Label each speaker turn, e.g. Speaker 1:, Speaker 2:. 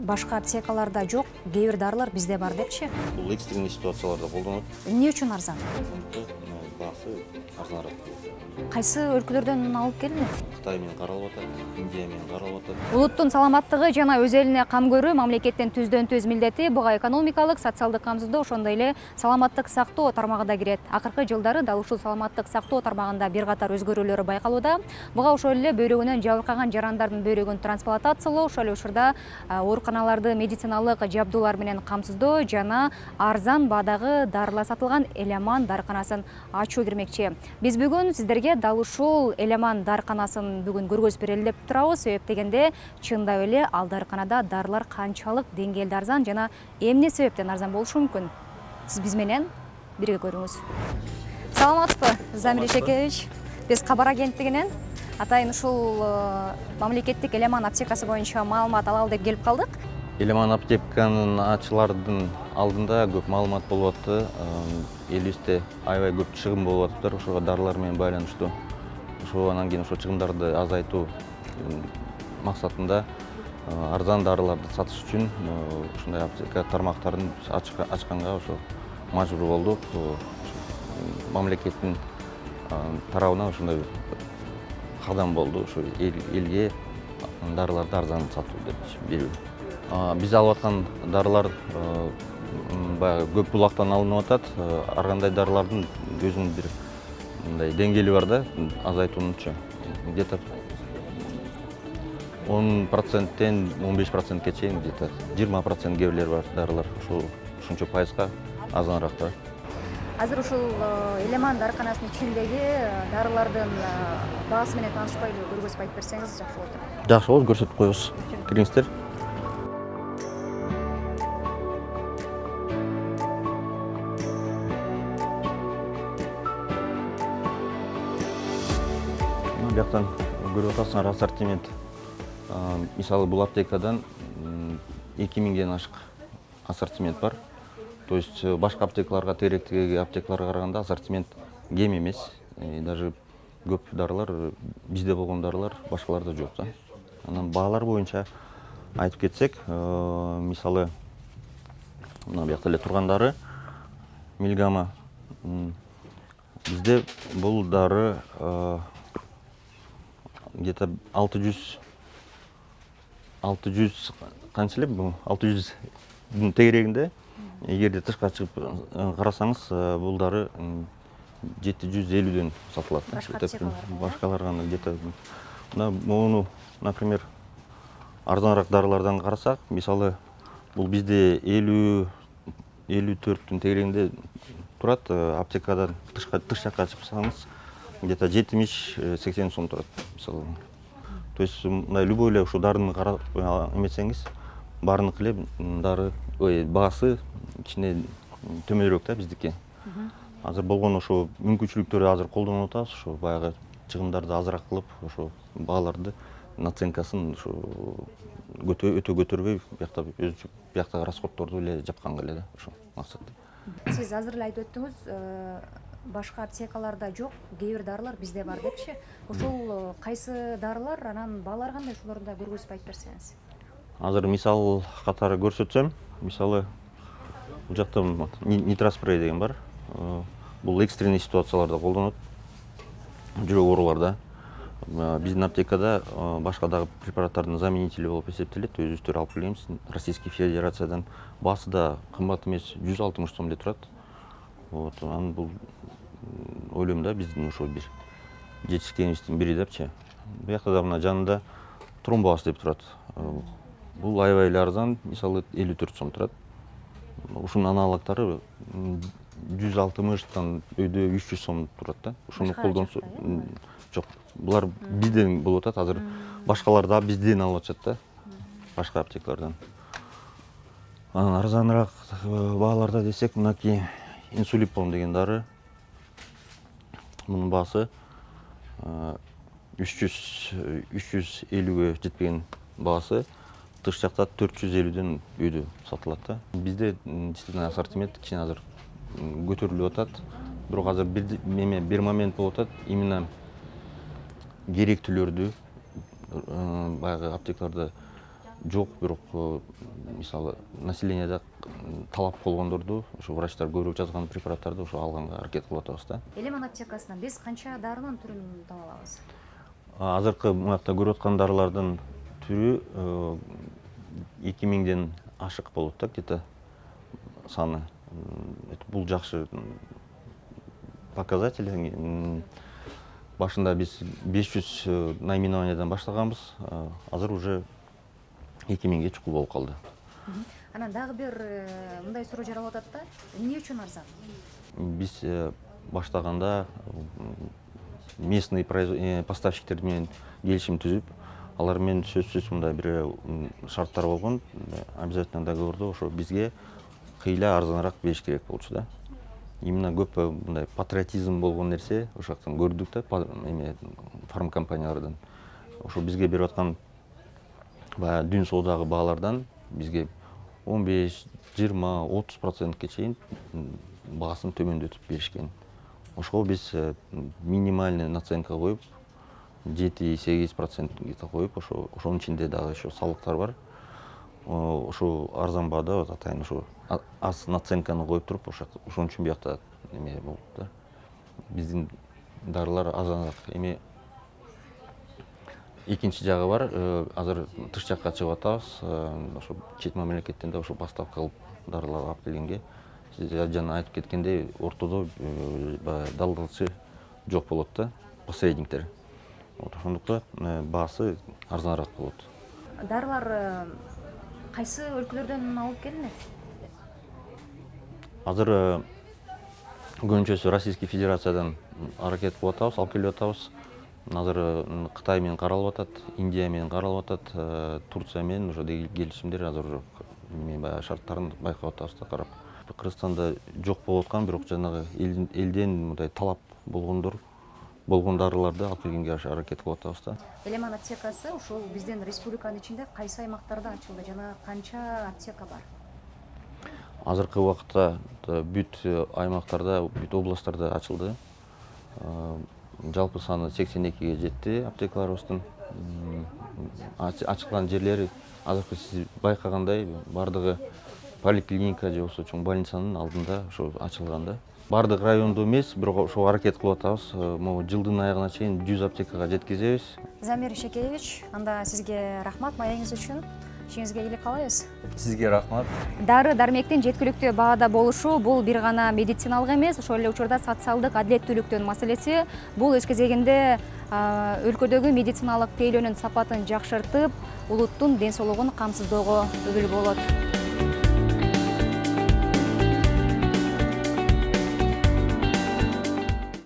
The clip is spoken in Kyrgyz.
Speaker 1: башка аптекаларда жок, кээ бир дарылар бизде бар депчи.
Speaker 2: Бул экстренный ситуацияларда колдонот.
Speaker 1: Эмне үчүн арзан?
Speaker 2: Баасы арзаныраак.
Speaker 1: Кайсы өлкөлөрдөн алып келинет?
Speaker 2: Кытай менен каралып атат, Индия менен каралып атат.
Speaker 1: Улуттун саламаттыгы жана өз элине кам көрүү мамлекеттин түздөн-түз милдети. Буга экономикалык, социалдык камсыздоо, ошондой эле саламаттык сактоо тармагы да кирет. Акыркы жылдары дал ушул саламаттык сактоо тармагында бир катар өзгөрүүлөр байкалууда. Буга ошол эле бөйрөгүнөн жабыркаган жарандардын бөйрөгүн трансплантациялоо, ошол эле учурда ооруканаларды медициналык жабдуулар менен камсыздоо жана арзан баадагы дарылар сатылган Элеман дарыканасын ачуу кирмекчи. Биз бүгүн сиздерге дал ушул Элеман дарыканасын бүгүн көргөзүп берели деп турабыз. Себеп дегенде чындап эле ал дарыканада дарылар канчалык деңгээлде арзан жана эмне себептен арзан болушу мүмкүн? Сиз биз менен бирге көрүңүз. Саламатсызбы, Замир Ишекевич? Биз кабар агенттигинен атайын ушул мамлекеттик Элеман аптекасы боюнча маалымат алалы деп келип калдык.
Speaker 2: Элеман аптеканын ачылардын алдында көп маалымат болуп атты. Элибизде аябай көп чыгым болуп атыптыр ошого дарылар менен байланыштуу. Ошо анан кийин ошо чыгымдарды азайтуу максатында арзан дарыларды сатыш үчүн ушундай аптека тармактарын ачканга ошо мажбур болдук. Мамлекеттин тарабынан ушундай кадам болду, ошо элге дарыларды арзан сатуу деп берүү. Биз алып аткан дарылар баягы көп булактан алынып атат. Ар кандай дарылардын өзүнүн бир мындай деңгээли бар да, азайтуунчу. Где-то 10%тен 15%ке чейин, где-то 20% кээ бирлер бар дарылар. Ушунча пайызга арзаныраак да.
Speaker 1: Азыр ушул Элеман дарыканасынын ичиндеги дарылардын баасы менен таанышпайлы көргөзүп айтып берсеңиз жакшы болот.
Speaker 2: Жакшы болот, көрсөтүп коебуз. Кириңиздер. Бияктан көрүп атасыңар ассортимент. Мисалы бул аптекадан 2000ден ашык ассортимент бар. То есть башка аптекаларга, тегеректеги аптекаларга караганда ассортимент кем эмес. Даже көп дарылар, бизде болгон дарылар башкаларда жок да. Анан баалар боюнча айтып кетсек, мисалы мына биякта эле тургандары миллиграмма. Бизде бул дары где-то 600 канча эле бул 600 тегерегинде. Эгерде тышка чыгып карасаңыз, бул дары 750ден сатылат. Башкаларга где-то моуну, например, арзаныраак дарылардан карасак, мисалы бул бизде 50-54 тегерегинде турат. Аптекадан тыш жакка чыксаңыз, где-то 70-80 сом турат, мисалы. То есть любой эле ушу дарыны карап эметсеңиз, баарыныкы эле дары баасы кичине төмөнүрөөк да биздики. Азыр болгон ошо мүмкүнчүлүктөрдү азыр колдонуп атабыз, ошо баягы чыгымдарды азыраак кылып, ошо бааларды наценкасын ошо өтө көтөрбөй, бияктагы расходторду эле жапканга эле да, ошо максат.
Speaker 1: Сиз азыр эле айтып өттүңүз, башка аптекаларда жок, кээ бир дарылар бизде бар депчи. Ошол кайсы дарылар, анан баалары кандай, ошолорду да көргөзүп айтып берсеңиз.
Speaker 2: Азыр мисал катары көрсөтсөм, мисалы бул жакта нитраспрей деген бар. Бул экстренный ситуацияларда колдонот. Жүрөк ооруларда. Биздин аптекада башка дагы препараттардын заменители болуп эсептелет. Өзүбүздөр алып келебиз. Российский Федерациядан баасы да кымбат эмес, 160 сом деп турат. Анан бул ойлойм да, биздин ошо бир жетишкенибиздин бири депчи. Буякта да мына жанында тромбоаз деп турат. Бул аябай эле арзан, мисалы 54 сом турат. Ушунун аналогдору 160тан өйдө 300 сом турат да. Ушуну колдонсо жок. Булар бизден болуп атат, азыр башкалар да бизден алып атышат да. Башка аптекалардан. Анан арзаныраак бааларда десек, мынакей инсулипон деген дары. Мунун баасы 350ге жетпеген баасы. Тыш жакта 450ден өйдө сатылат да. Бизде действительно ассортимент кичине азыр көтөрүлүп атат. Бирок азыр бир момент болуп атат, именно керектүүлөрдү баягы аптекаларда жок, бирок мисалы населенияда талап болгондорду ошо врачтар көрүп жазган препараттарды ошо алганга аракет кылып атабыз да.
Speaker 1: Элеман аптекасынан биз канча дарынын түрүн таба алабыз?
Speaker 2: Азыркы мунакта көрүп аткан дарылардын түрү 2000ден ашык болот да, где-то саны. Бул жакшы показатель. Башында биз 500 наименованиядан баштаганбыз, азыр уже 2000ге чукул болуп калды.
Speaker 1: Анан дагы бир мындай суроо жаралып атат да, эмне үчүн арзан?
Speaker 2: Биз баштаганда местный поставщиктер менен келишим түзүп, алар менен сөзсүз мындай бир шарттар болгон, обязательно договордо ошо бизге кыйла арзаныраак бериш керек болчу да. Именно көп мындай патриотизм болгон нерсе ошол жактан көрдүк да, фармкомпаниялардан. Ошо бизге берип аткан баягы дүн соодагы баалардан бизге 15, 20, 30%ке чейин баасын төмөндөтүп беришкен. Ошого биз минимальный наценка коюп, 7-8% где-то коюп, ошонун ичинде дагы еще салыктар бар. Ошо арзан баада атайын ошо аз наценканы коюп туруп, ошон үчүн биякта эме болуп да. Биздин дарылар арзаныраак. Эми экинчи жагы бар, азыр тыш жакка чыгып атабыз. Ошо чет мамлекеттен да ошо поставка кылып дарылар алып келгенге, жана айтып кеткендей, ортодо далдалчы жок болот да, посредниктер. Ошондуктан баасы арзаныраак болот.
Speaker 1: Дарылар кайсы өлкөлөрдөн алып келинет?
Speaker 2: Азыр көбүнчөсү Российский Федерациядан аракет кылып атабыз, алып келип атабыз. Азыр Кытай менен каралып атат, Индия менен каралып атат, Турция менен уже келишимдер азыр уже баягы шарттарын байкап атабыз да, карап. Кыргызстанда жок болуп аткан, бирок жанагы элден мындай талап болгон дарыларды алып келгенге аракет кылып атабыз да.
Speaker 1: Элеман аптекасы ушул биздин республиканын ичинде кайсы аймактарда ачылды жана канча аптека бар?
Speaker 2: Азыркы убакытта бүт аймактарда, бүт областтарда ачылды. Жалпы саны 82ге жетти аптекаларыбыздын. Ачылган жерлери азыркы сиз байкагандай бардыгы поликлиника же болбосо чоң больницанын алдында ошо ачылган да. Бардык райондо эмес, бирок ошо аракет кылып атабыз. Могу жылдын аягына чейин 100 аптекага жеткизебиз.
Speaker 1: Замир Шекеевич, анда сизге рахмат маегиңиз үчүн. Ишиңизге ийгилик каалайбыз.
Speaker 3: Сизге рахмат.
Speaker 1: Дары-дармектин жеткиликтүү баада болушу бул бир гана медициналык эмес, ошол эле учурда социалдык адилеттүүлүктүн маселеси. Бул эч кезегинде өлкөдөгү медициналык тейлөөнүн сапатын жакшыртып, улуттун ден соолугун камсыздоого өбүл болот.